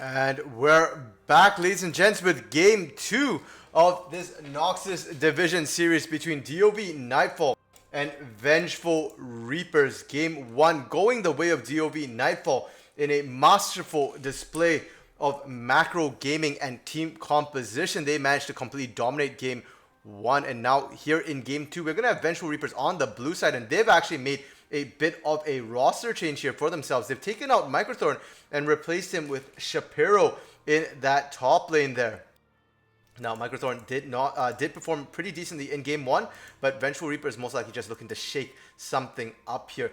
And we're back, ladies and gents, with game 2 of this Noxus Division series between DoV Nightfall and Vengeful Reapers. Game 1 going the way of DoV Nightfall in a masterful display of macro gaming and team composition. They managed to completely dominate game 1, and now here in game 2 we're going to have Vengeful Reapers on the blue side, and they've actually made a bit of a roster change here for themselves. They've taken out Microthorn and replaced him with Shapiro in that top lane there. Now, Microthorn did perform pretty decently in game 1, but Vengeful Reaper is most likely just looking to shake something up here.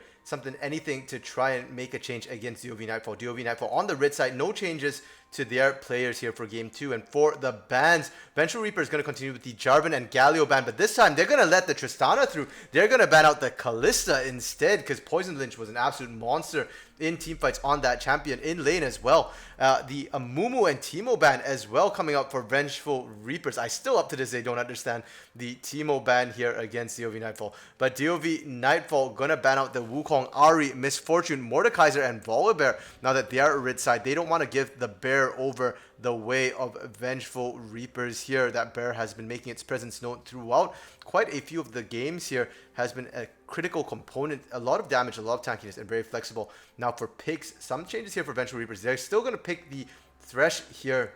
Anything to try and make a change against DoV Nightfall. DoV Nightfall on the red side, no changes to their players here for game 2. And for the bans, Vengeful Reaper is going to continue with the Jarvan and Galio ban, but this time they're going to let the Tristana through. They're going to ban out the Kalista instead, because Poison Lynch was an absolute monster in teamfights on that champion in lane as well. The Amumu and Teemo ban as well coming up for Vengeful Reapers. I still up to this day don't understand the Teemo ban here against DoV Nightfall. But DoV Nightfall gonna ban out the Wukong, Ari, Misfortune, Mordekaiser, and Volibear. Now that they are red side, they don't want to give the bear over the way of Vengeful Reapers here. That bear has been making its presence known throughout quite a few of the games here, has been a critical component, a lot of damage, a lot of tankiness, and very flexible. Now for picks, some changes here for Vengeful Reapers. They're still going to pick the Thresh here.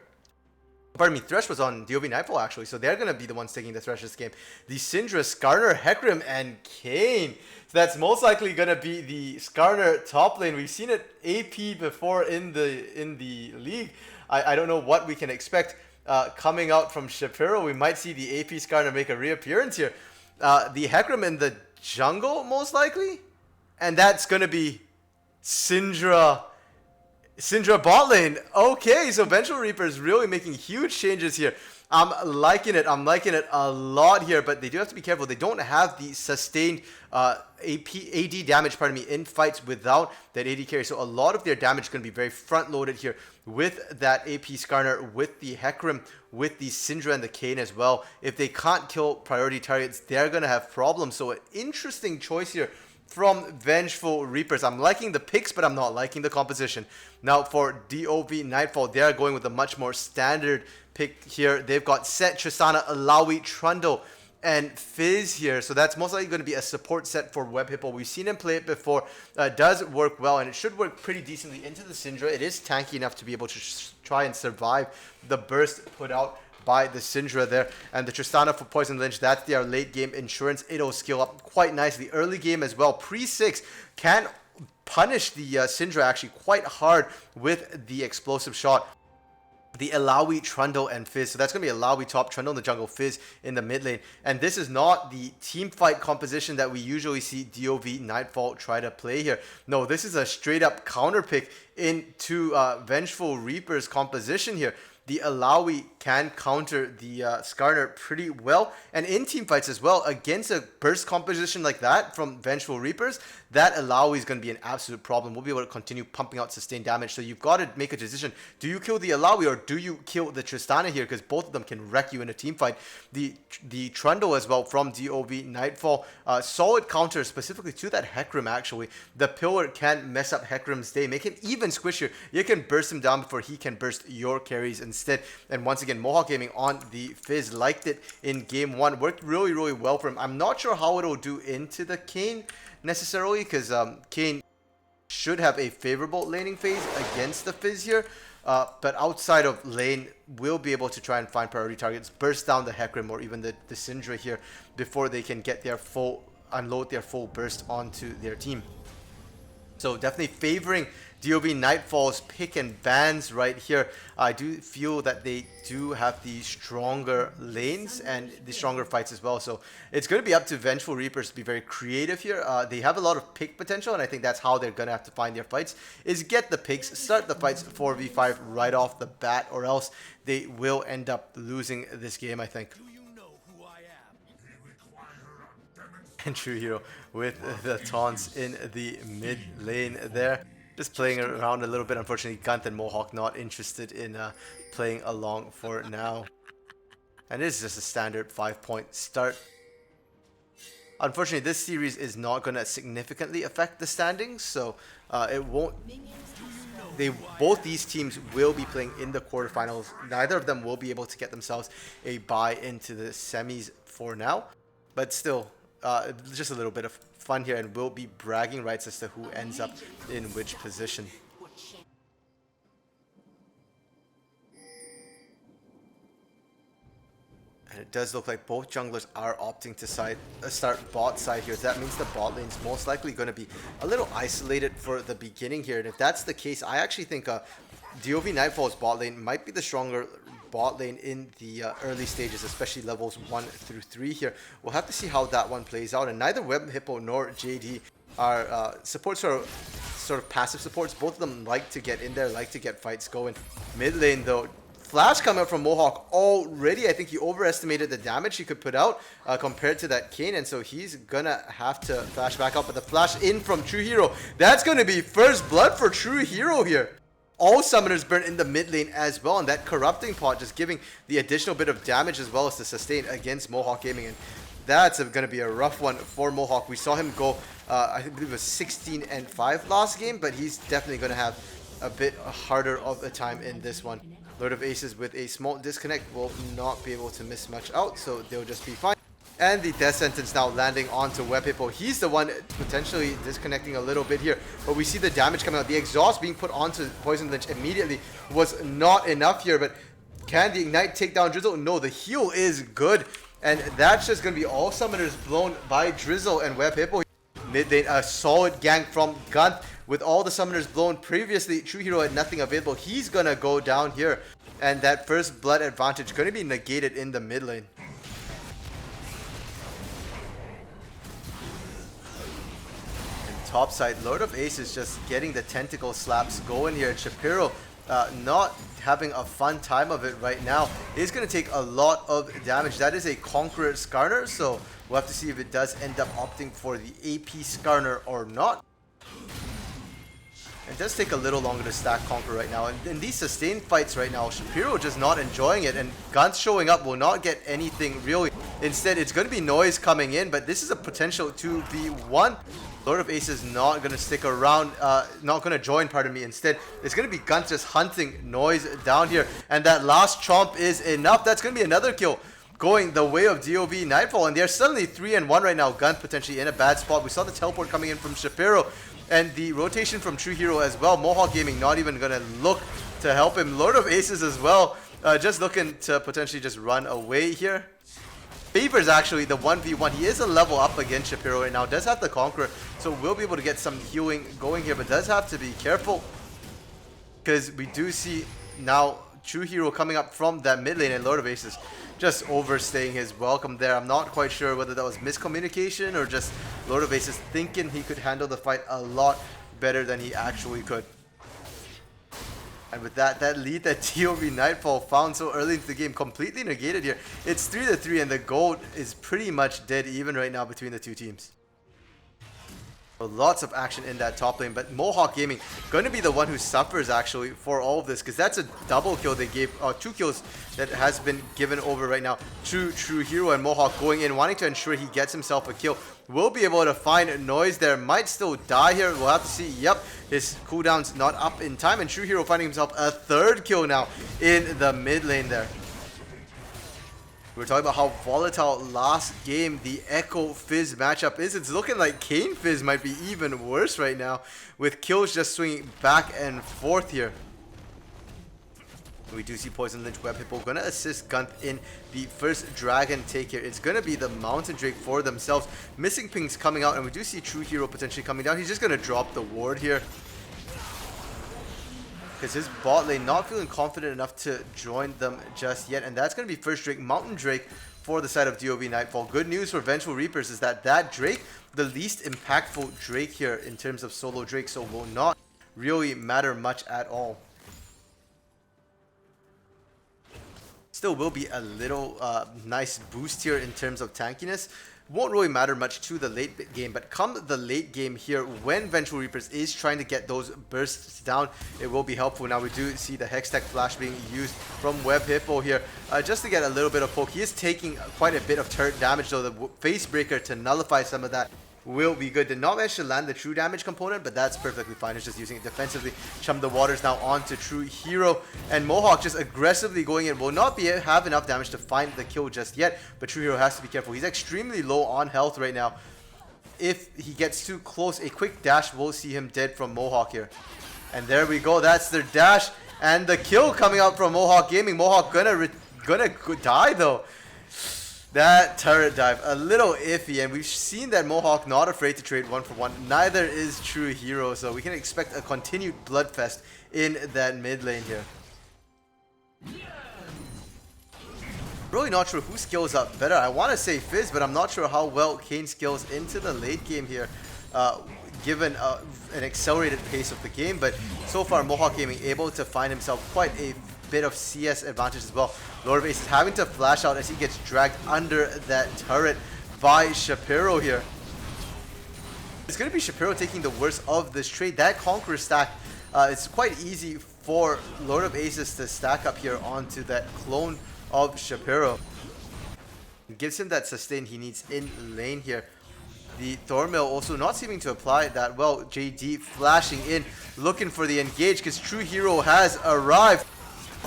Pardon me, Thresh was on DoV Nightfall actually, so they're going to be the ones taking the Thresh this game. The Syndra, Skarner, Hecarim, and Kayn. So that's most likely going to be the Skarner top lane. We've seen it AP before in the league. I don't know what we can expect coming out from Shapiro. We might see the AP Skarner make a reappearance here. The Hecarim in the jungle, most likely. And that's going to be Syndra bot lane. Okay, so Vengeful Reaper is really making huge changes here. I'm liking it a lot here, but they do have to be careful. They don't have the sustained AD damage, in fights without that AD carry. So a lot of their damage is going to be very front loaded here with that AP Skarner, with the Hecarim, with the Syndra and the Kayn as well. If they can't kill priority targets, they're going to have problems. So an interesting choice here from Vengeful Reapers. I'm liking the picks, but I'm not liking the composition. Now for DoV Nightfall, they're going with a much more standard pick here. They've got Set, Tristana, Alawi, Trundle, and Fizz here. So that's most likely going to be a support set for Web Hippo. We've seen him play it before. It does work well, and it should work pretty decently into the Syndra. It is tanky enough to be able to try and survive the burst put out by the Syndra there. And the Tristana for Poison Lynch, that's their late game insurance. It'll skill up quite nicely. Early game as well. Pre-6 can punish the Syndra actually quite hard with the explosive shot. The Alawi, Trundle, and Fizz. So that's going to be Alawi top, Trundle in the jungle, Fizz in the mid lane. And this is not the team fight composition that we usually see DoV Nightfall try to play here. No, this is a straight up counter pick into Vengeful Reaper's composition here. The Alawi can counter the Skarner pretty well. And in team fights as well, against a burst composition like that from Vengeful Reapers, that Alawi is going to be an absolute problem. We'll be able to continue pumping out sustained damage. So you've got to make a decision. Do you kill the Alawi or do you kill the Tristana here? Because both of them can wreck you in a team fight. The Trundle as well from DoV Nightfall. Solid counter specifically to that Hecarim actually. The Pillar can mess up Hecarim's day. Make him even squishier. You can burst him down before he can burst your carries instead. And once again, Mohawk Gaming on the Fizz liked it in game 1. Worked really, really well for him. I'm not sure how it'll do into the Kayn necessarily, because Kayn should have a favorable laning phase against the Fizz here. But outside of lane, we'll be able to try and find priority targets, burst down the Hecarim or even the Syndra here before they can get their unload their full burst onto their team. So definitely favoring DoV Nightfall's pick and bans right here. I do feel that they do have the stronger lanes and the stronger fights as well. So it's going to be up to Vengeful Reapers to be very creative here. They have a lot of pick potential, and I think that's how they're going to have to find their fights, is get the picks, start the fights 4v5 right off the bat, or else they will end up losing this game, I think. And True Hero with the taunts in the mid lane there. Just playing around a little bit. Unfortunately, Gunt and Mohawk not interested in playing along for now. And this is just a standard 5-point start. Unfortunately, this series is not going to significantly affect the standings, so it won't. Both these teams will be playing in the quarterfinals. Neither of them will be able to get themselves a bye into the semis for now, but still, just a little bit of fun here, and we'll be bragging rights as to who ends up in which position. And it does look like both junglers are opting to start bot side here. That means the bot lane's most likely going to be a little isolated for the beginning here. And if that's the case, I actually think DoV Nightfall's bot lane might be the stronger bot lane in the early stages, especially levels 1 through 3 here. We'll have to see how that one plays out. And neither Web Hippo nor JD are supports or sort of passive supports. Both of them like to get in there, like to get fights going. Mid lane though, flash coming up from Mohawk already. I think he overestimated the damage he could put out compared to that Kayn, and so he's gonna have to flash back up. But the flash in from True Hero, that's gonna be first blood for True Hero here. All summoners burn in the mid lane as well, and that corrupting pot just giving the additional bit of damage as well as the sustain against Mohawk Gaming. And that's going to be a rough one for Mohawk. We saw him go, I believe it was 16-5 last game, but he's definitely going to have a bit harder of a time in this one. Lord of Aces with a small disconnect will not be able to miss much out, so they'll just be fine. And the death sentence now landing onto Web Hippo. He's the one potentially disconnecting a little bit here, but we see the damage coming out. The exhaust being put onto Poison Lynch immediately was not enough here, but can the Ignite take down Drizzle? No, the heal is good, and that's just going to be all summoners blown by Drizzle and Web Hippo. Mid lane, a solid gank from Gunth. With all the summoners blown previously, True Hero had nothing available. He's going to go down here, and that first blood advantage going to be negated in the mid lane. Top side, Lord of Aces just getting the tentacle slaps going here. Shapiro not having a fun time of it right now. He's going to take a lot of damage. That is a Conqueror Skarner, so we'll have to see if it does end up opting for the AP Skarner or not. It does take a little longer to stack Conqueror right now. And in these sustained fights right now, Shapiro just not enjoying it. And Gunth showing up will not get anything really. Instead, it's going to be Noise coming in, but this is a potential 2v1. Lord of Aces not going to stick around, not going to join, pardon me. Instead, it's going to be Gunth just hunting Noise down here. And that last chomp is enough. That's going to be another kill going the way of DoV Nightfall. And they're suddenly 3-1 right now. Gunth potentially in a bad spot. We saw the teleport coming in from Shapiro. And the rotation from True Hero as well. Mohawk Gaming not even going to look to help him. Lord of Aces as well. Just looking to potentially just run away here. Favors actually the 1v1. He is a level up against Shapiro right now. Does have the Conqueror, so we'll be able to get some healing going here, but does have to be careful because we do see now True Hero coming up from that mid lane, and Lord of Aces just overstaying his welcome there. I'm not quite sure whether that was miscommunication or just Lord of Aces thinking he could handle the fight a lot better than he actually could. And with that lead that DoV Nightfall found so early into the game completely negated here. It's 3-3 and the gold is pretty much dead even right now between the two teams. Lots of action in that top lane, but Mohawk Gaming going to be the one who suffers actually for all of this, because that's a double kill they gave, 2 kills that has been given over right now. True Hero and Mohawk going in, wanting to ensure he gets himself a kill. Will be able to find Noise there, might still die here, we'll have to see. Yep, his cooldown's not up in time, and True Hero finding himself a 3rd kill now in the mid lane there. We were talking about how volatile last game the Echo Fizz matchup is. It's looking like Kayn Fizz might be even worse right now, with kills just swinging back and forth here. We do see Poison Lynch Web Hippo going to assist Gunth in the first dragon take here. It's going to be the Mountain Drake for themselves. Missing Pings coming out, and we do see True Hero potentially coming down. He's just going to drop the ward here, because his bot lane not feeling confident enough to join them just yet. And that's going to be first Drake, Mountain Drake for the side of DoV Nightfall. Good news for Vengeful Reapers is that Drake, the least impactful Drake here in terms of solo Drake, so will not really matter much at all. Still will be a little nice boost here in terms of tankiness. won't really matter much to the late game, but come the late game here, when Vengeful Reapers is trying to get those bursts down, it will be helpful. Now we do see the Hextech Flash being used from Web Hippo here, just to get a little bit of poke. He is taking quite a bit of turret damage though. The Face Breaker to nullify some of that will be good. Did not manage to land the true damage component, but that's perfectly fine. It's just using it defensively. Chum the Waters now onto True Hero, and Mohawk just aggressively going in. Will not have enough damage to find the kill just yet, but True Hero has to be careful. He's extremely low on health right now. If he gets too close, a quick dash will see him dead from Mohawk here. And there we go. That's their dash, and the kill coming out from Mohawk Gaming. Mohawk gonna die though. That turret dive, a little iffy, and we've seen that Mohawk not afraid to trade 1-for-1. Neither is True Hero, so we can expect a continued bloodfest in that mid lane here. Really not sure who skills up better. I want to say Fizz, but I'm not sure how well Kane skills into the late game here, given an accelerated pace of the game. But so far, Mohawk Gaming able to find himself quite a bit of CS advantage as well. Lord of Aces having to flash out as he gets dragged under that turret by Shapiro here. It's going to be Shapiro taking the worst of this trade. That Conqueror stack, it's quite easy for Lord of Aces to stack up here onto that clone of Shapiro. It gives him that sustain he needs in lane here. The Thornmill also not seeming to apply that well. JD flashing in, looking for the engage because True Hero has arrived.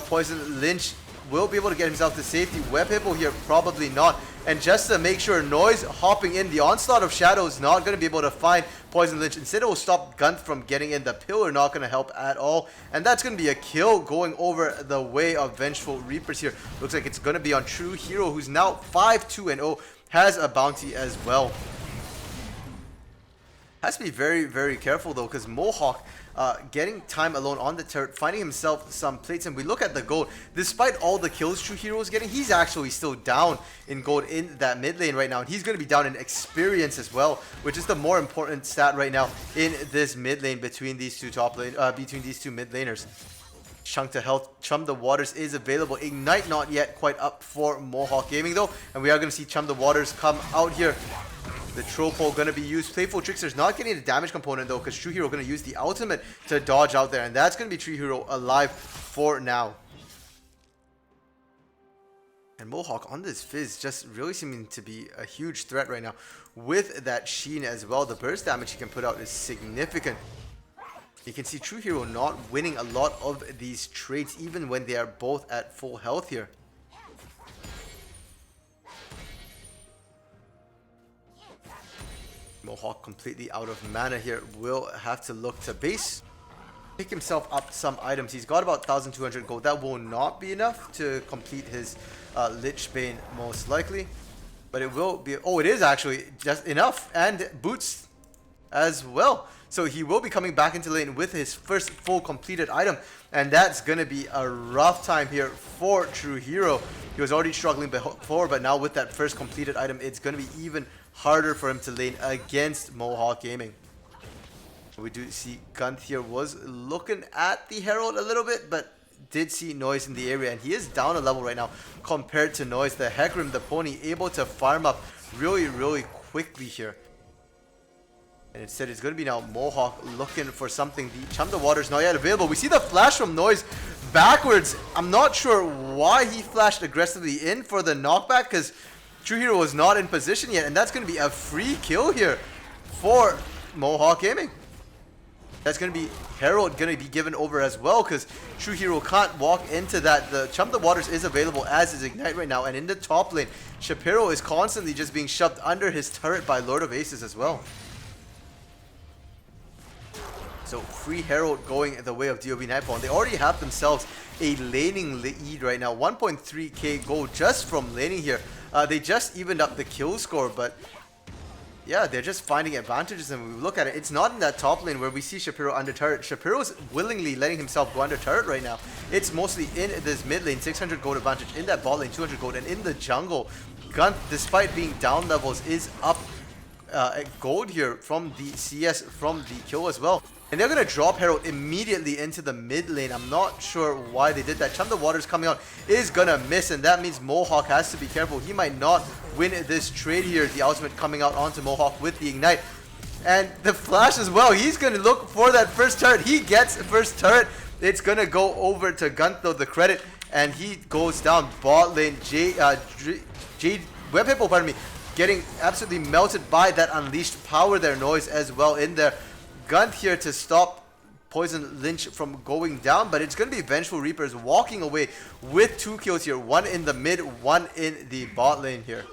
Poison Lynch will be able to get himself to safety. Web Hippo here, probably not. And just to make sure, Noise hopping in. The Onslaught of Shadows not going to be able to find Poison Lynch. Instead, it will stop Gunth from getting in. The Pillar not going to help at all. And that's going to be a kill going over the way of Vengeful Reapers here. Looks like it's going to be on True Hero, who's now 5-2-0. Has a bounty as well. Has to be very, very careful though, because Mohawk getting time alone on the turret, finding himself some plates, and we look at the gold. Despite all the kills True Hero is getting, he's actually still down in gold in that mid lane right now, and he's going to be down in experience as well, which is the more important stat right now in this mid lane between these two mid laners. Chunk to health, Chum the Waters is available. Ignite not yet quite up for Mohawk Gaming though, and we are going to see Chum the Waters come out here. The Troll Pole going to be used. Playful Trickster's not getting the damage component though, because True Hero going to use the ultimate to dodge out there, and that's going to be True Hero alive for now. And Mohawk on this Fizz just really seeming to be a huge threat right now. With that Sheen as well, the burst damage he can put out is significant. You can see True Hero not winning a lot of these trades even when they are both at full health here. Mohawk completely out of mana here, will have to look to base, pick himself up some items. He's got about 1,200 gold. That will not be enough to complete his Lich Bane most likely, but it will be, oh, it is actually just enough, and boots as well. So he will be coming back into lane with his first full completed item, and that's going to be a rough time here for True Hero. He was already struggling before, but now with that first completed item, it's going to be even harder for him to lane against Mohawk Gaming. We do see Gunth here was looking at the Herald a little bit, but did see Noise in the area, and he is down a level right now compared to Noise. The Hecarim, the pony, able to farm up really, really quickly here. And instead, it's going to be now Mohawk looking for something. The Chum the Water is not yet available. We see the flash from Noise backwards. I'm not sure why he flashed aggressively in for the knockback, because True Hero was not in position yet, and that's going to be a free kill here for Mohawk Gaming. That's going to be Herald going to be given over as well, because True Hero can't walk into that. The Chum the Waters is available as is Ignite right now, and in the top lane, Shapiro is constantly just being shoved under his turret by Lord of Aces as well. So free Herald going the way of DoVN Nightfall, and they already have themselves a laning lead right now. 1.3k gold just from laning here. They just evened up the kill score, but yeah, they're just finding advantages, and when we look at it, it's not in that top lane where we see Shapiro under turret. Shapiro's willingly letting himself go under turret right now. It's mostly in this mid lane, 600 gold advantage, in that bot lane, 200 gold, and in the jungle, Gunth, despite being down levels, is up gold here from the CS, from the kill as well. And they're going to drop Herald immediately into the mid lane. I'm not sure why they did that. Chum the Waters coming out is going to miss, and that means Mohawk has to be careful. He might not win this trade here. The ultimate coming out onto Mohawk with the Ignite. And the flash as well. He's going to look for that first turret. He gets first turret. It's going to go over to Gunt, though, the credit. And he goes down bot lane. Web Hippo, pardon me, getting absolutely melted by that unleashed power there. Noise as well in there. Gunt here to stop Poison Lynch from going down, but it's going to be Vengeful Reapers walking away with 2 kills here. 1 in the mid, 1 in the bot lane here.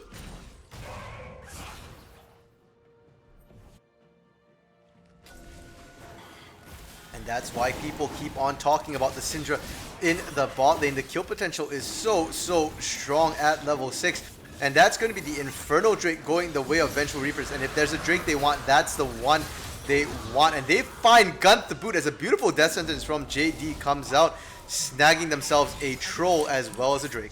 And that's why people keep on talking about the Syndra in the bot lane. The kill potential is so strong at level 6. And that's going to be the Inferno Drake going the way of Vengeful Reapers. And if there's a Drake they want, that's the one they want. And they find Gunt the boot as a beautiful death sentence from JD comes out, snagging themselves a troll as well as a Drake.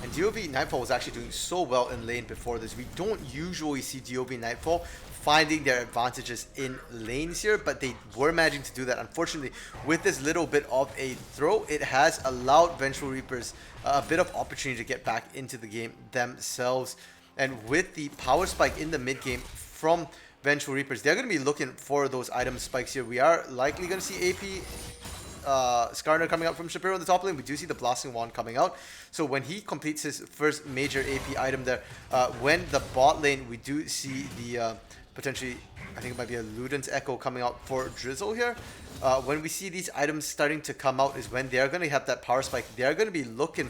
And DoV Nightfall was actually doing so well in lane before this. We don't usually see DoV Nightfall finding their advantages in lanes here, but they were managing to do that. Unfortunately, with this little bit of a throw, it has allowed Vengeful Reapers a bit of opportunity to get back into the game themselves. And with the power spike in the mid game from Vengeful Reapers, they're going to be looking for those item spikes here. We are likely going to see AP Skarner coming out from Shapiro in the top lane. We do see the Blasting Wand coming out. So when he completes his first major AP item there, when the bot lane, we do see the potentially, I think it might be a Luden's Echo coming out for Drizzle here. When we see these items starting to come out is when they're going to have that power spike. They're going to be looking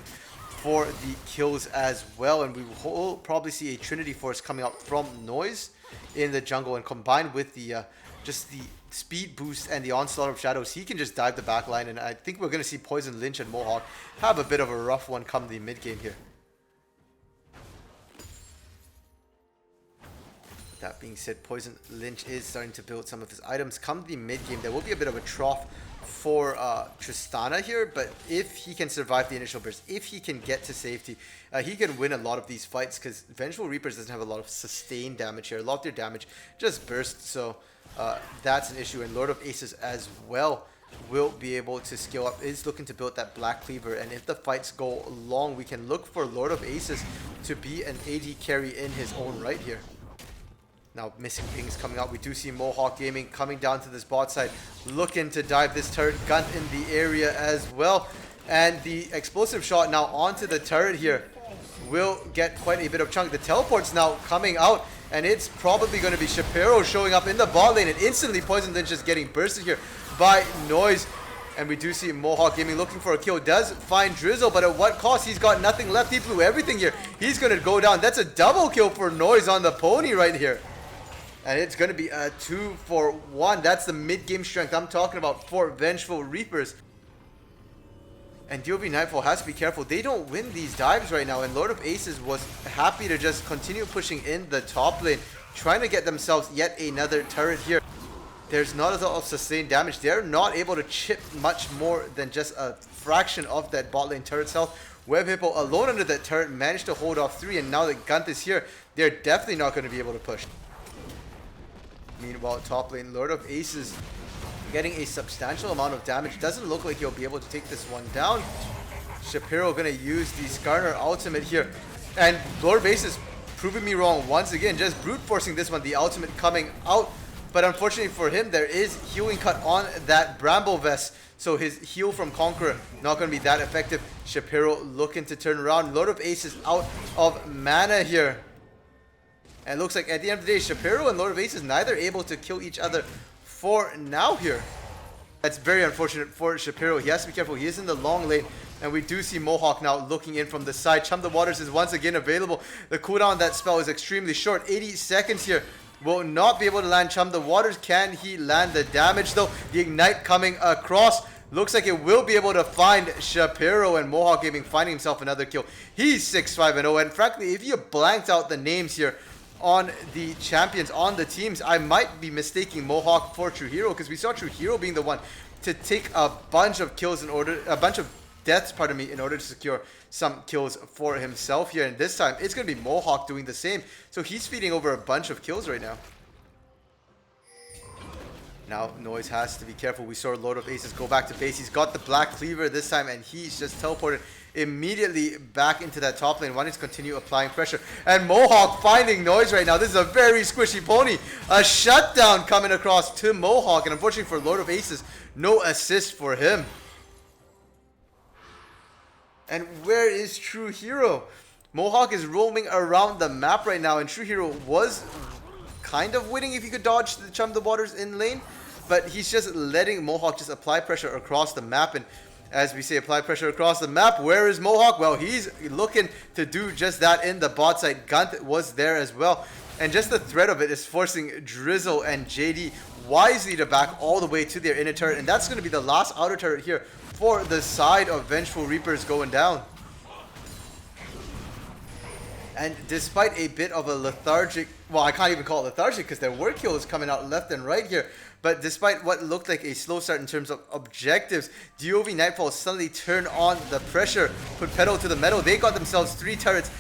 for the kills as well. And we will probably see a Trinity Force coming out from Noise in the jungle. And combined with the just the speed boost and the Onslaught of Shadows, he can just dive the back line. And I think we're going to see Poison Lynch and Mohawk have a bit of a rough one come the mid game here. That being said, Poison Lynch is starting to build some of his items. Come the mid game, there will be a bit of a trough for Tristana here, but if he can survive the initial burst, if he can get to safety, he can win a lot of these fights, because Vengeful Reapers doesn't have a lot of sustained damage here. A lot of their damage just bursts, so that's an issue. And Lord of Aces as well will be able to scale up, is looking to build that Black Cleaver, and if the fights go long, we can look for Lord of Aces to be an AD carry in his own right here. Now, missing pings coming out. We do see Mohawk Gaming coming down to this bot side, looking to dive this turret. Gunt in the area as well. And the explosive shot now onto the turret here will get quite a bit of chunk. The teleport's now coming out, and it's probably going to be Shapiro showing up in the bot lane, and instantly Poison Lynch just getting bursted here by Noise. And we do see Mohawk Gaming looking for a kill. Does find Drizzle, but at what cost? He's got nothing left. He blew everything here. He's going to go down. That's a double kill for Noise on the pony right here. And it's going to be a 2-for-1. That's the mid-game strength I'm talking about for Vengeful Reapers. And DoV Nightfall has to be careful. They don't win these dives right now. And Lord of Aces was happy to just continue pushing in the top lane, trying to get themselves yet another turret here. There's not a lot of sustained damage. They're not able to chip much more than just a fraction of that bot lane turret's health. Web Hippo alone under that turret managed to hold off 3. And now that Gunt is here, they're definitely not going to be able to push. Meanwhile, top lane, Lord of Aces getting a substantial amount of damage. Doesn't look like he'll be able to take this one down. Shapiro going to use the Skarner ultimate here. And Lord of Aces proving me wrong once again, just brute forcing this one. The ultimate coming out. But unfortunately for him, there is healing cut on that Bramble Vest. So his heal from Conqueror not going to be that effective. Shapiro looking to turn around. Lord of Aces out of mana here. And it looks like at the end of the day, Shapiro and Lord of Aces neither able to kill each other for now here. That's very unfortunate for Shapiro. He has to be careful. He is in the long lane. And we do see Mohawk now looking in from the side. Chum the Waters is once again available. The cooldown on that spell is extremely short. 80 seconds here. Will not be able to land Chum the Waters. Can he land the damage though? The Ignite coming across. Looks like it will be able to find Shapiro, and Mohawk Gaming finding himself another kill. He's 6-5-0. And frankly, if you blanked out the names here on the champions, on the teams, I might be mistaking Mohawk for True Hero, because we saw True Hero being the one to take a bunch of kills in order, a bunch of deaths, pardon me, in order to secure some kills for himself here. And this time, it's going to be Mohawk doing the same. So he's feeding over a bunch of kills right now. Now, Noise has to be careful. We saw Lord of Aces go back to base. He's got the Black Cleaver this time, and he's just teleported immediately back into that top lane, wanting to continue applying pressure. And Mohawk finding Noise right now. This is a very squishy pony. A shutdown coming across to Mohawk, and unfortunately for Lord of Aces, no assist for him. And where is True Hero? Mohawk is roaming around the map right now, and True Hero was kind of winning if he could dodge the Chum the Waters in lane, but he's just letting Mohawk just apply pressure across the map. And as we say, apply pressure across the map. Where is Mohawk? Well, he's looking to do just that in the bot side. Gunt was there as well, and just the threat of it is forcing Drizzle and JD wisely to back all the way to their inner turret, and that's going to be the last outer turret here for the side of Vengeful Reapers going down. And despite a bit of a lethargic, well, I can't even call it lethargic because there were kills coming out left and right here. But despite what looked like a slow start in terms of objectives, DoV Nightfall suddenly turned on the pressure, put pedal to the metal. They got themselves 3 turrets,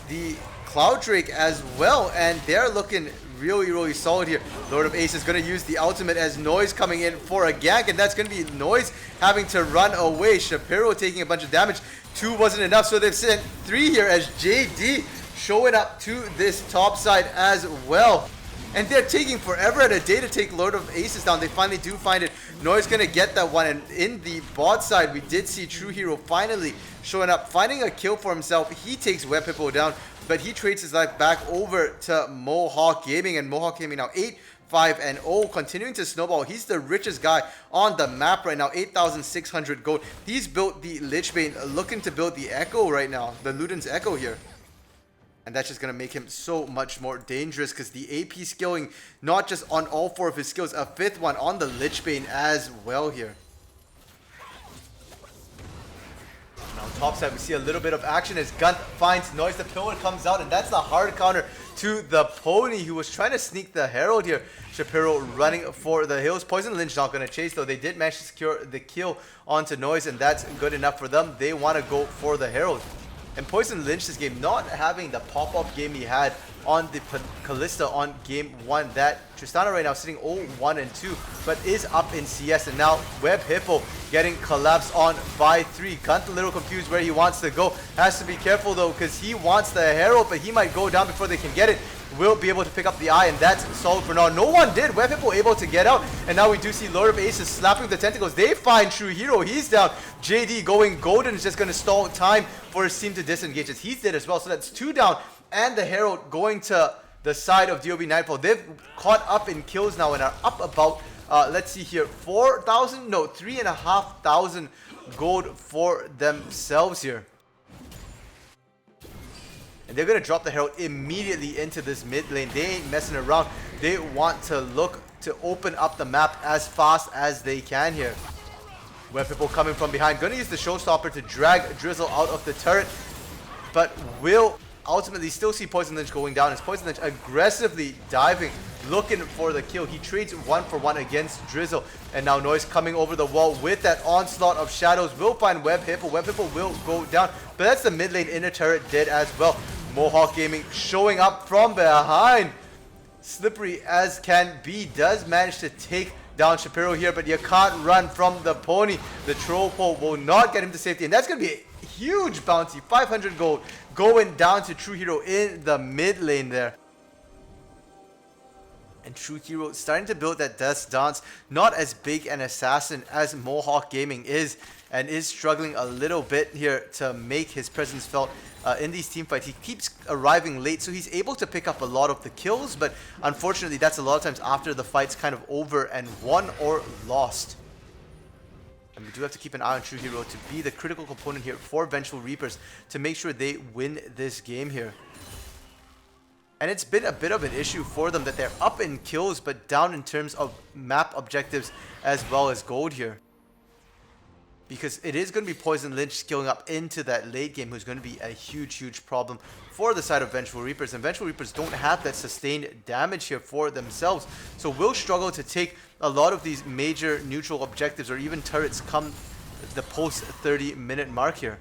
the Cloud Drake as well, and they're looking really solid here. Lord of Ace is going to use the ultimate as Noise coming in for a gank, and that's going to be Noise having to run away. Shapiro taking a bunch of damage. 2 wasn't enough, so they've sent 3 here as JD showing up to this top side as well. And they're taking forever and a day to take Lord of Aces down. They finally do find it. Noise going to get that one, and in the bot side, we did see True Hero finally showing up, finding a kill for himself. He takes Web Hippo down, but he trades his life back over to Mohawk Gaming, and Mohawk Gaming now 8-5-0, continuing to snowball. He's the richest guy on the map right now, 8,600 gold. He's built the Lichbane, looking to build the Echo right now, the Luden's Echo here. And that's just going to make him so much more dangerous because the AP skilling, not just on all 4 of his skills, a 5th one on the Lichbane as well here. Now top side, we see a little bit of action as Gunt finds Noise. The pillar comes out, and that's the hard counter to the pony who was trying to sneak the Herald here. Shapiro running for the hills. Poison Lynch not going to chase, though. They did manage to secure the kill onto Noise, and that's good enough for them. They want to go for the Herald. And Poison Lynch this game, not having the pop-up game he had on the Callista on game 1. That Tristana right now sitting 0-1-2, but is up in CS. And now Web Hippo getting collapsed on by 3. Gunt a little confused where he wants to go. Has to be careful though, because he wants the Herald, but he might go down before they can get it. Will be able to pick up the eye, and that's solid for now. No one did. Web Hippo able to get out, and now we do see Lord of Aces slapping the tentacles. They find True Hero. He's down. JD going golden is just going to stall time for his team to disengage as he's dead as well. So that's 2 down, and the Herald going to the side of DoV Nightfall. They've caught up in kills now and are up about, let's see here, 4,000? No, 3,500 gold for themselves here. And they're going to drop the Herald immediately into this mid lane. They ain't messing around. They want to look to open up the map as fast as they can here. Web Hippo coming from behind. Going to use the Showstopper to drag Drizzle out of the turret. But will ultimately still see Poison Lynch going down as Poison Lynch aggressively diving, looking for the kill. He trades 1-for-1 against Drizzle. And now Noise coming over the wall with that onslaught of shadows. Will find Web Hippo. Web Hippo will go down. But that's the mid lane inner turret dead as well. Mohawk Gaming showing up from behind. Slippery as can be. Does manage to take down Shapiro here, but you can't run from the pony. The troll pole will not get him to safety, and that's going to be a huge bounty. 500 gold going down to True Hero in the mid lane there. And True Hero starting to build that Death Dance. Not as big an assassin as Mohawk Gaming is, and is struggling a little bit here to make his presence felt in these team fights. He keeps arriving late, so he's able to pick up a lot of the kills, but unfortunately that's a lot of times after the fight's kind of over and won or lost. And we do have to keep an eye on True Hero to be the critical component here for Vengeful Reapers to make sure they win this game here. And it's been a bit of an issue for them that they're up in kills but down in terms of map objectives as well as gold here. Because it is going to be Poison Lynch skilling up into that late game, who's going to be a huge problem for the side of Vengeful Reapers. And Vengeful Reapers don't have that sustained damage here for themselves, so will struggle to take a lot of these major neutral objectives or even turrets come the post 30-minute mark here.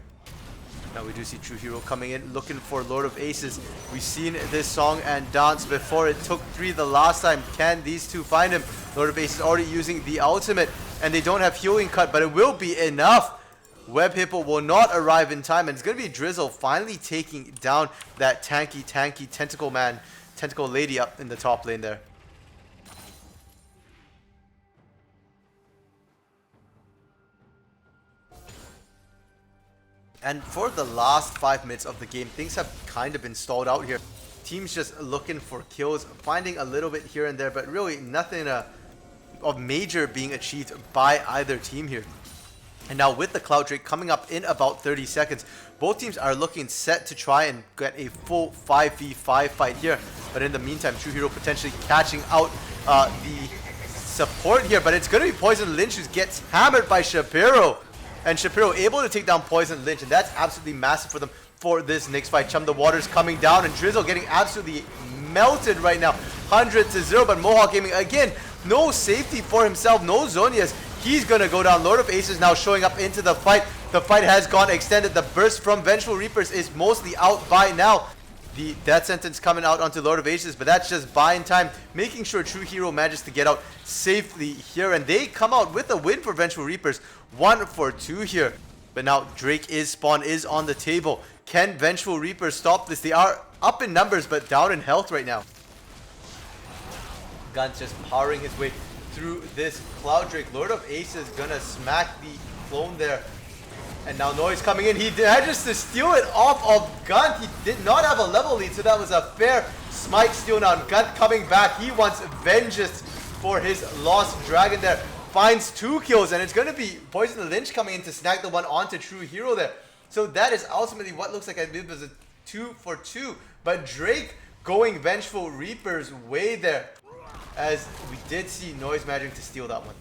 Now we do see True Hero coming in, looking for Lord of Aces. We've seen this song and dance before. It took 3 the last time. Can these two find him? Lord of Aces already using the ultimate, and they don't have healing cut, but it will be enough. Web Hippo will not arrive in time, and it's going to be Drizzle finally taking down that tanky tentacle lady up in the top lane there. And for the last 5 minutes of the game, things have kind of been stalled out here. Teams just looking for kills, finding a little bit here and there, but really nothing of major being achieved by either team here. And now with the Cloud Drake coming up in about 30 seconds, both teams are looking set to try and get a full 5v5 fight here. But in the meantime, True Hero potentially catching out the support here, but it's going to be Poison Lynch who gets hammered by Shapiro. And Shapiro able to take down Poison Lynch, and that's absolutely massive for them for this next fight. Chum the Waters coming down, and Drizzle getting absolutely melted right now. 100-0, but Mohawk Gaming, again, no safety for himself, no Zonias. He's going to go down. Lord of Aces now showing up into the fight. The fight has gone extended. The burst from Vengeful Reapers is mostly out by now. The death sentence coming out onto Lord of Aces, but that's just buying time, making sure True Hero manages to get out safely here, and they come out with a win for Vengeful Reapers, 1 for 2 here. But now Drake is spawn is on the table. Can Vengeful Reapers stop this? They are up in numbers but down in health right now. Gun's just powering his way through this Cloud Drake. Lord of Aces gonna smack the clone there. And now Noise coming in. He manages to steal it off of Gun. He did not have a level lead, so that was a fair smite steal. Now Gun coming back. He wants vengeance for his lost dragon there. Finds 2 kills, and it's going to be Poison Lynch coming in to snag the one onto True Hero there. So that is ultimately what looks like I believe was a 2 for 2. But Drake going Vengeful Reaper's way there, as we did see Noise managing to steal that one.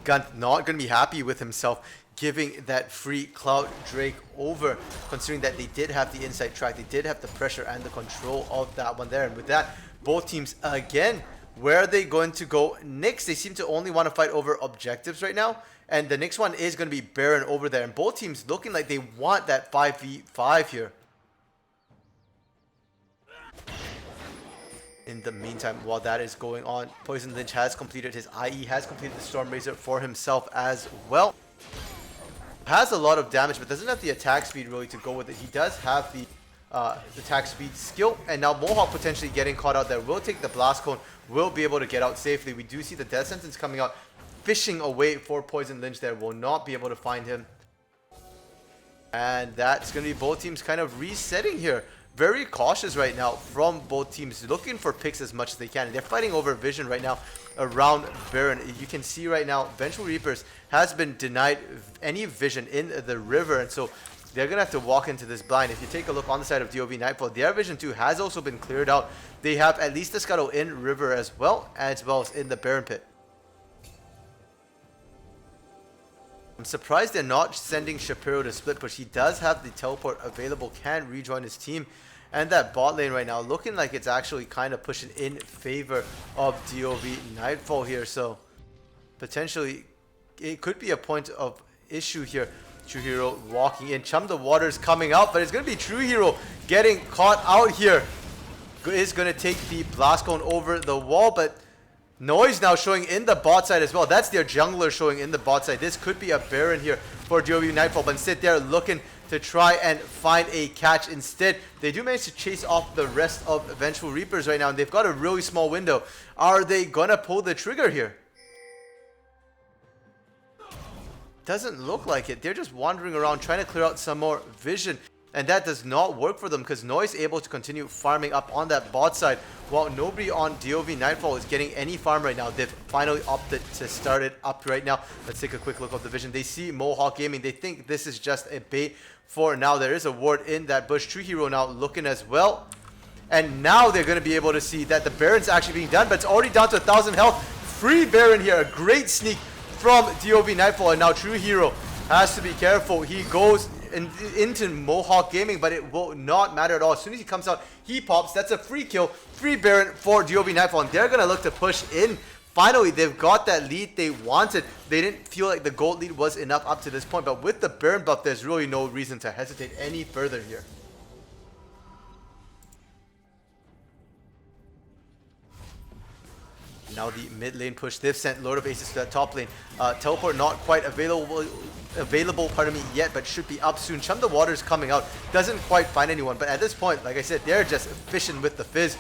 Gun not going to be happy with himself giving that free Cloud Drake over, considering that they did have the inside track, they did have the pressure and the control of that one there. And with that, both teams again, where are they going to go next? They seem to only want to fight over objectives right now, and the next one is going to be Baron over there, and both teams looking like they want that 5v5 here. In the meantime, while that is going on, Poison Lynch has completed his IE, has completed the Storm Razor for himself as well. Has a lot of damage, but doesn't have the attack speed really to go with it. He does have the attack speed skill, and now Mohawk potentially getting caught out there. Will take the Blast Cone, will be able to get out safely. We do see the Death Sentence coming out, fishing away for Poison Lynch there. Will not be able to find him. And that's going to be both teams kind of resetting here. Very cautious right now from both teams, looking for picks as much as they can. They're fighting over vision right now around Baron. You can see right now, Vengeful Reapers has been denied any vision in the river, and so they're going to have to walk into this blind. If you take a look on the side of DoV Nightfall, their vision too has also been cleared out. They have at least the scuttle in river as well as in the Baron pit. I'm surprised they're not sending Shapiro to split push. He does have the teleport available, can rejoin his team. And that bot lane right now looking like it's actually kind of pushing in favor of DoV Nightfall here. So potentially it could be a point of issue here. True Hero walking in. Chum the Waters coming out, but it's going to be True Hero getting caught out here. Is going to take the Blast Cone over the wall, but Noise now showing in the bot side as well. That's their jungler showing in the bot side. This could be a Baron here for DoV Nightfall, but instead they're looking to try and find a catch instead. They do manage to chase off the rest of Vengeful Reapers right now, and they've got a really small window. Are they going to pull the trigger here? Doesn't look like it. They're just wandering around trying to clear out some more vision. And that does not work for them because Noise able to continue farming up on that bot side while nobody on DoV Nightfall is getting any farm right now. They've finally opted to start it up right now. Let's take a quick look at the vision. They see Mohawk Gaming. They think this is just a bait for now. There is a ward in that bush. True Hero now looking as well. And now they're going to be able to see that the Baron's actually being done, but it's already down to 1,000 health. Free Baron here. A great sneak from DoV Nightfall. And now True Hero has to be careful. He goes into Mohawk Gaming, but it will not matter at all. As soon as he comes out, he pops. That's a free kill, free Baron for DoV Nightfall, and they're going to look to push in finally they've got that lead they wanted. They didn't feel like the gold lead was enough up to this point, but with the Baron buff, there's really no reason to hesitate any further here. Now the mid lane push, they've sent Lord of Aces to that top lane. Teleport not quite available yet, but should be up soon. Chum the Water's coming out, doesn't quite find anyone, but at this point, like I said, they're just fishing with the fizz.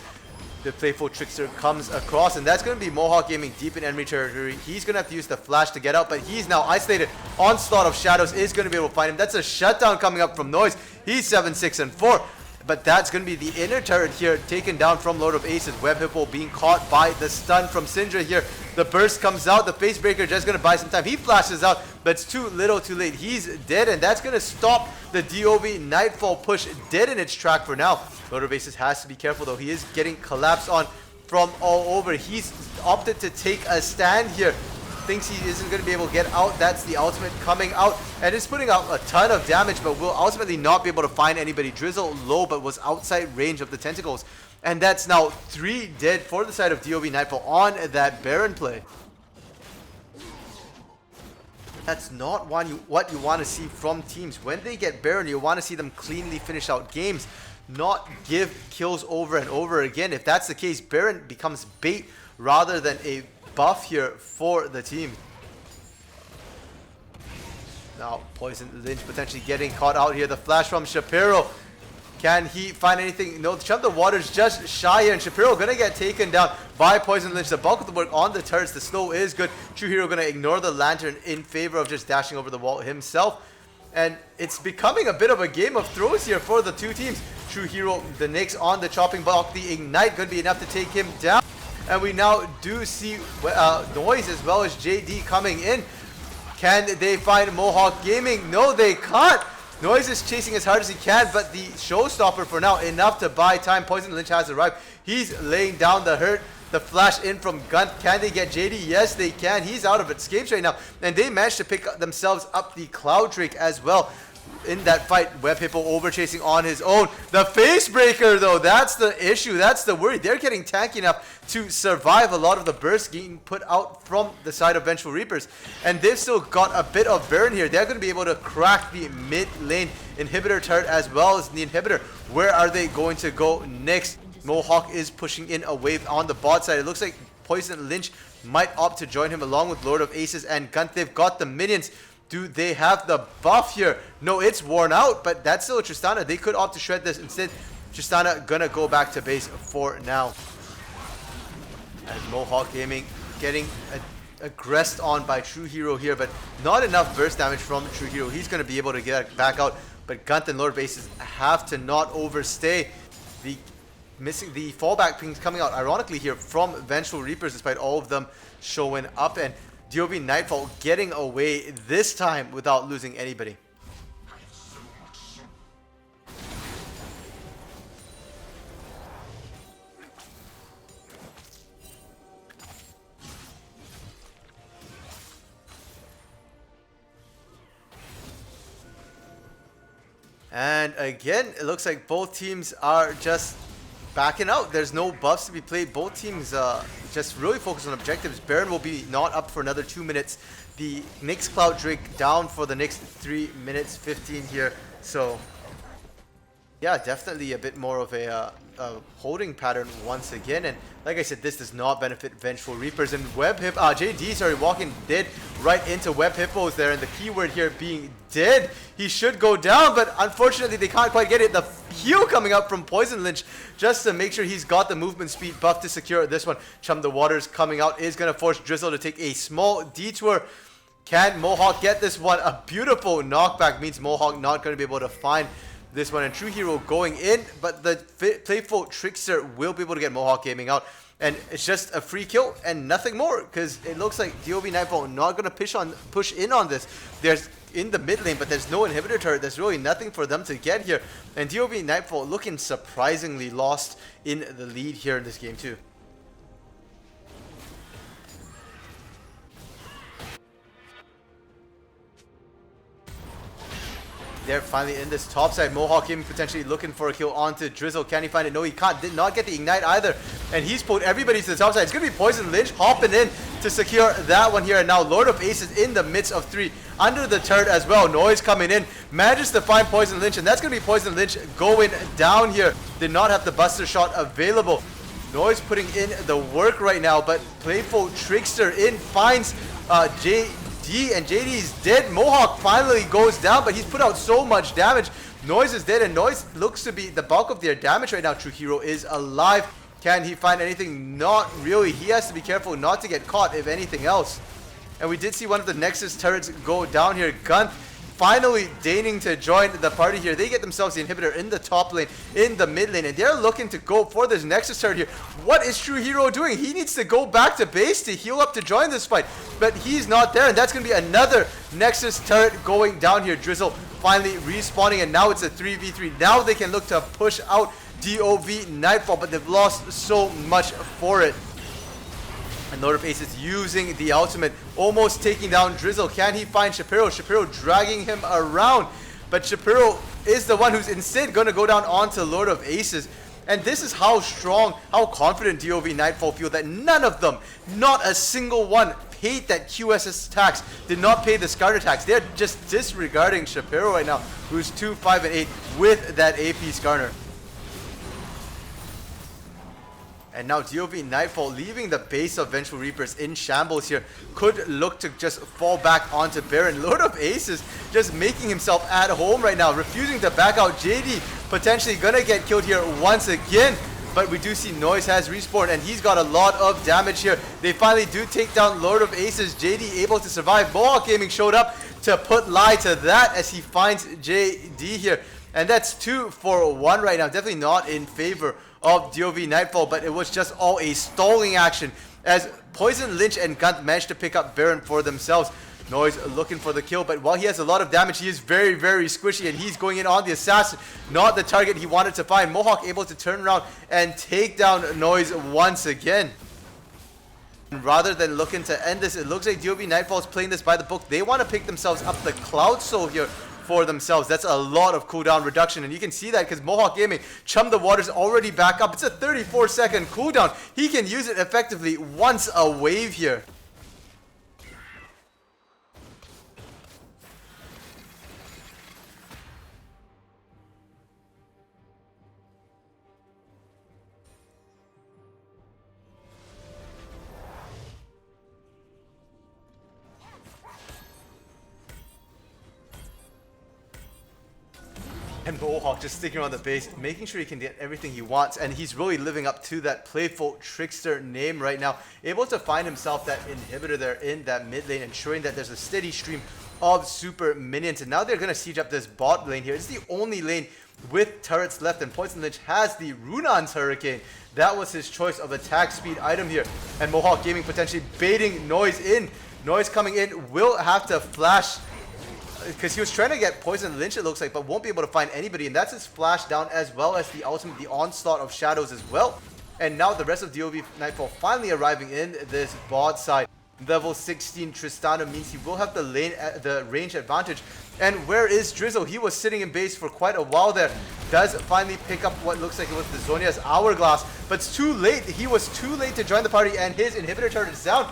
The playful Trickster comes across, and that's going to be Mohawk Gaming deep in enemy territory. He's going to have to use the flash to get out, but he's now isolated. Onslaught of Shadows is going to be able to find him. That's a shutdown coming up from Noise. He's 7, 6, and 4. But that's going to be the inner turret here, taken down from Lord of Aces. Web Hippo being caught by the stun from Syndra here. The burst comes out. The Face Breaker just going to buy some time. He flashes out, but it's too little too late. He's dead, and that's going to stop the DoV Nightfall push dead in its track for now. Lord of Aces has to be careful, though. He is getting collapsed on from all over. He's opted to take a stand here. Thinks he isn't going to be able to get out. That's the ultimate coming out, and it's putting out a ton of damage, but will ultimately not be able to find anybody. Drizzle low, but was outside range of the tentacles, and that's now 3 dead for the side of DoV Nightfall on that Baron play. That's not what you want to see from teams. When they get Baron, you want to see them cleanly finish out games, not give kills over and over again. If that's the case, Baron becomes bait rather than a buff here for the team. Now Poison Lynch potentially getting caught out here. The flash from Shapiro. Can he find anything? No, Chum the Water's just shy here, and Shapiro gonna get taken down by Poison Lynch. The bulk of the work on the turrets. The slow is good. True Hero gonna ignore the lantern in favor of just dashing over the wall himself. And it's becoming a bit of a game of throws here for the two teams. True Hero, the Nyx on the chopping block. The Ignite gonna be enough to take him down. And we now do see Noise as well as JD coming in. Can they find Mohawk Gaming? No, they can't. Noise is chasing as hard as he can, but the showstopper for now, enough to buy time. Poison Lynch has arrived. He's laying down the hurt. The flash in from Gun. Can they get JD? Yes, they can. He's out of escapes right now. And they managed to pick themselves up the Cloud Drake as well. In that fight, Web Hippo over chasing on his own. The Face Breaker, though, that's the issue. That's the worry. They're getting tanky enough to survive a lot of the bursts getting put out from the side of Vengeful Reapers. And they've still got a bit of burn here. They're going to be able to crack the mid lane inhibitor turret as well as the inhibitor. Where are they going to go next? Mohawk is pushing in a wave on the bot side. It looks like Poison Lynch might opt to join him along with Lord of Aces and Gunt. They've got the minions. Do they have the buff here? No, it's worn out, but that's still a Tristana. They could opt to shred this instead. Tristana gonna go back to base for now. And Mohawk Gaming getting aggressed on by True Hero here, but not enough burst damage from True Hero. He's gonna be able to get back out, but Gunt and Lord of Aces have to not overstay. The fallback pings coming out ironically here from Vengeful Reapers, despite all of them showing up, and DoV Nightfall getting away this time without losing anybody. And again, it looks like both teams are just backing out. There's no buffs to be played. Both teams just really focus on objectives. Baron will be not up for another 2 minutes. The Nyx Cloud Drake down for the next 3 minutes 15 here. So yeah, definitely a bit more of a holding pattern once again. And like I said, this does not benefit Vengeful Reapers. And JD, sorry, walking dead right into Web Hippos there. And the keyword here being dead. He should go down, but unfortunately they can't quite get it. The heal coming up from Poison Lynch just to make sure he's got the movement speed buff to secure this one. Chum the Waters coming out is going to force Drizzle to take a small detour. Can Mohawk get this one? A beautiful knockback means Mohawk not going to be able to find this one, and True Hero going in, but the playful Trickster will be able to get Mohawk Gaming out, and it's just a free kill and nothing more, because it looks like DoV Nightfall not going to push in on this. There's in the mid lane, but there's no inhibitor turret. There's really nothing for them to get here, and DoV Nightfall looking surprisingly lost in the lead here in this game too. They're finally in this top side. Mohawk Gaming potentially looking for a kill onto Drizzle. Can he find it? No, he can't. Did not get the ignite either. And he's pulled everybody to the top side. It's going to be Poison Lynch hopping in to secure that one here. And now Lord of Aces in the midst of 3 under the turret as well. Noise coming in. Manages to find Poison Lynch. And that's going to be Poison Lynch going down here. Did not have the Buster Shot available. Noise putting in the work right now. But Playful Trickster in finds JD, and JD is dead. Mohawk finally goes down, but he's put out so much damage. Noise is dead, and Noise looks to be the bulk of their damage right now. True Hero is alive. Can he find anything? Not really. He has to be careful not to get caught, if anything else. And we did see one of the Nexus turrets go down here. Gunth finally deigning to join the party here. They get themselves the inhibitor in the top lane, in the mid lane, and they're looking to go for this Nexus turret here. What is True Hero doing? He needs to go back to base to heal up to join this fight, but he's not there, and that's going to be another Nexus turret going down here. Drizzle finally respawning, and now it's a 3v3. Now they can look to push out DoV Nightfall, but they've lost so much for it. And Lord of Aces using the ultimate, almost taking down Drizzle. Can he find Shapiro? Shapiro dragging him around. But Shapiro is the one who's instead going to go down onto Lord of Aces. And this is how strong, how confident DoV Nightfall feel that none of them, not a single one, paid that QSS tax, did not pay the Scarter tax. They're just disregarding Shapiro right now, who's 2, 5, and 8 with that AP Skarner. And now DoV Nightfall leaving the base of Vengeful Reapers in shambles here. Could look to just fall back onto Baron. Lord of Aces just making himself at home right now. Refusing to back out. JD potentially gonna get killed here once again. But we do see Noise has respawned, and he's got a lot of damage here. They finally do take down Lord of Aces. JD able to survive. Mohawk Gaming showed up to put lie to that as he finds JD here. And that's 2 for 1 right now. Definitely not in favor of DoV Nightfall, but it was just all a stalling action as Poison Lynch and Gunth managed to pick up Baron for themselves. Noise looking for the kill, but while he has a lot of damage, he is very, very squishy, and he's going in on the assassin, not the target he wanted to find. Mohawk able to turn around and take down Noise once again. Rather than looking to end this, it looks like DoV Nightfall is playing this by the book. They want to pick themselves up the Cloud Soul here for themselves. That's a lot of cooldown reduction, and you can see that because Mohawk Gaming, Chum the Water's already back up. It's a 34-second cooldown. He can use it effectively once a wave here. And Mohawk just sticking around the base, making sure he can get everything he wants, and he's really living up to that Playful Trickster name right now. Able to find himself that inhibitor there in that mid lane, ensuring that there's a steady stream of super minions. And now they're going to siege up this bot lane here. It's the only lane with turrets left, and Poison Lynch has the Runan's Hurricane. That was his choice of attack speed item here. And Mohawk Gaming potentially baiting Noise in. Noise coming in will have to flash, because he was trying to get Poison Lynch, it looks like, but won't be able to find anybody. And that's his flash down, as well as the ultimate, the Onslaught of Shadows as well. And now the rest of DoV Nightfall finally arriving in this bot side. Level 16 Tristana means he will have the range advantage. And where is Drizzle? He was sitting in base for quite a while there. Does finally pick up what looks like it was the Zhonya's Hourglass, but it's too late. He was too late to join the party, and his inhibitor turret is down.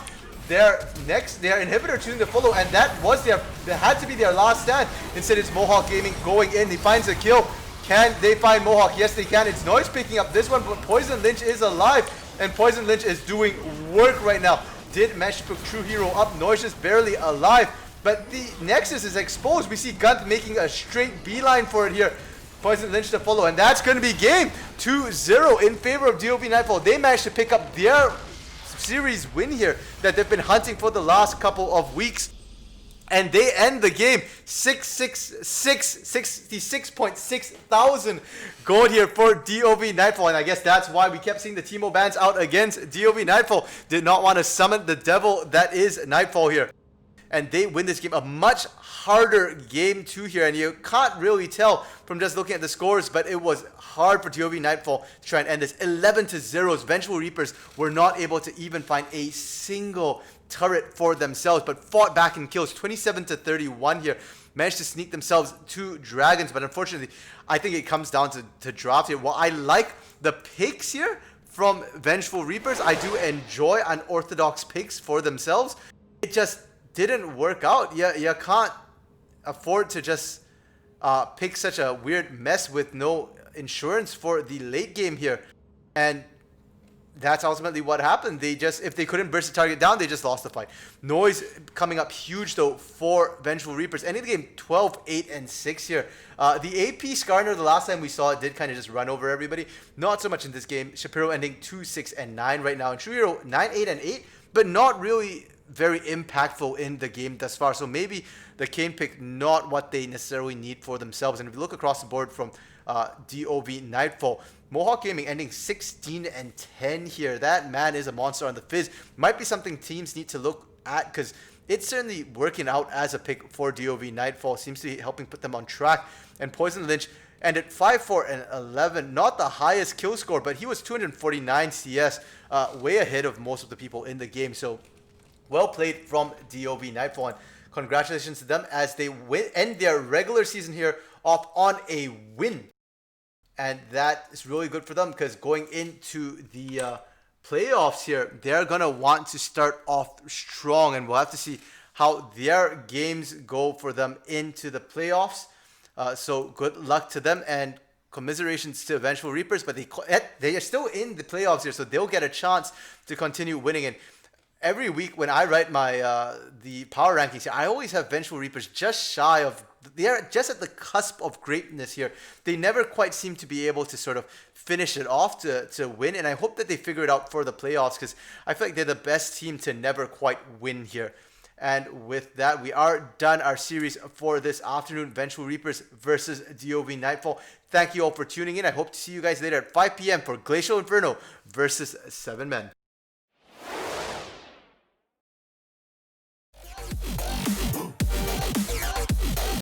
Their inhibitor choosing to follow, and that had to be their last stand. Instead, it's Mohawk Gaming going in. He finds a kill. Can they find Mohawk? Yes, they can. It's Noise picking up this one, but Poison Lynch is alive, and Poison Lynch is doing work right now. Did manage to pick True Hero up. Noise is barely alive, but the Nexus is exposed. We see Gunth making a straight beeline for it here. Poison Lynch to follow, and that's going to be game 2-0 in favor of DoV Nightfall. They managed to pick up their series win here that they've been hunting for the last couple of weeks, and they end the game 66.6 thousand gold here for DoV Nightfall. And I guess that's why we kept seeing the Teemo bans out against DoV Nightfall. Did not want to summon the devil that is Nightfall here, and they win this game. A much harder game 2 here, and you can't really tell from just looking at the scores, but it was hard for DoV Nightfall to try and end this. 11-0. Vengeful Reapers were not able to even find a single turret for themselves, but fought back in kills. 27-31 here. managed to sneak themselves to Dragons, but unfortunately, I think it comes down to draft here. While I like the picks here from Vengeful Reapers, I do enjoy unorthodox picks for themselves. It just didn't work out. You can't afford to just pick such a weird mess with no insurance for the late game here. And that's ultimately what happened. They just, if they couldn't burst the target down, they just lost the fight. Noise coming up huge though for Vengeful Reapers. Ending the game 12, 8, and 6 here. The AP Skarner, the last time we saw it, did kind of just run over everybody. Not so much in this game. Shapiro ending 2, 6, and 9 right now. And Shuhiro 9, 8, and 8, but not really very impactful in the game thus far. So maybe the Kane pick not what they necessarily need for themselves. And if you look across the board from DoV Nightfall, Mohawk Gaming ending 16 and 10 here. That man is a monster on the Fizz. Might be something teams need to look at because it's certainly working out as a pick for DoV Nightfall. Seems to be helping put them on track. And Poison Lynch ended 5-4 and 11. Not the highest kill score, but he was 249 CS, way ahead of most of the people in the game. So well played from DoV Nightfall. And congratulations to them as they end their regular season here off on a win. And that is really good for them because going into the playoffs here, they're going to want to start off strong. And we'll have to see how their games go for them into the playoffs. So good luck to them and commiserations to Vengeful Reapers. But they are still in the playoffs here, so they'll get a chance to continue winning. And every week when I write my the power rankings here, I always have Vengeful Reapers just shy of, they're just at the cusp of greatness here. They never quite seem to be able to sort of finish it off to win, and I hope that they figure it out for the playoffs because I feel like they're the best team to never quite win here. And with that, we are done our series for this afternoon. Vengeful Reapers versus DoV Nightfall. Thank you all for tuning in. I hope to see you guys later at 5 p.m. for Glacial Inferno versus 7 Men.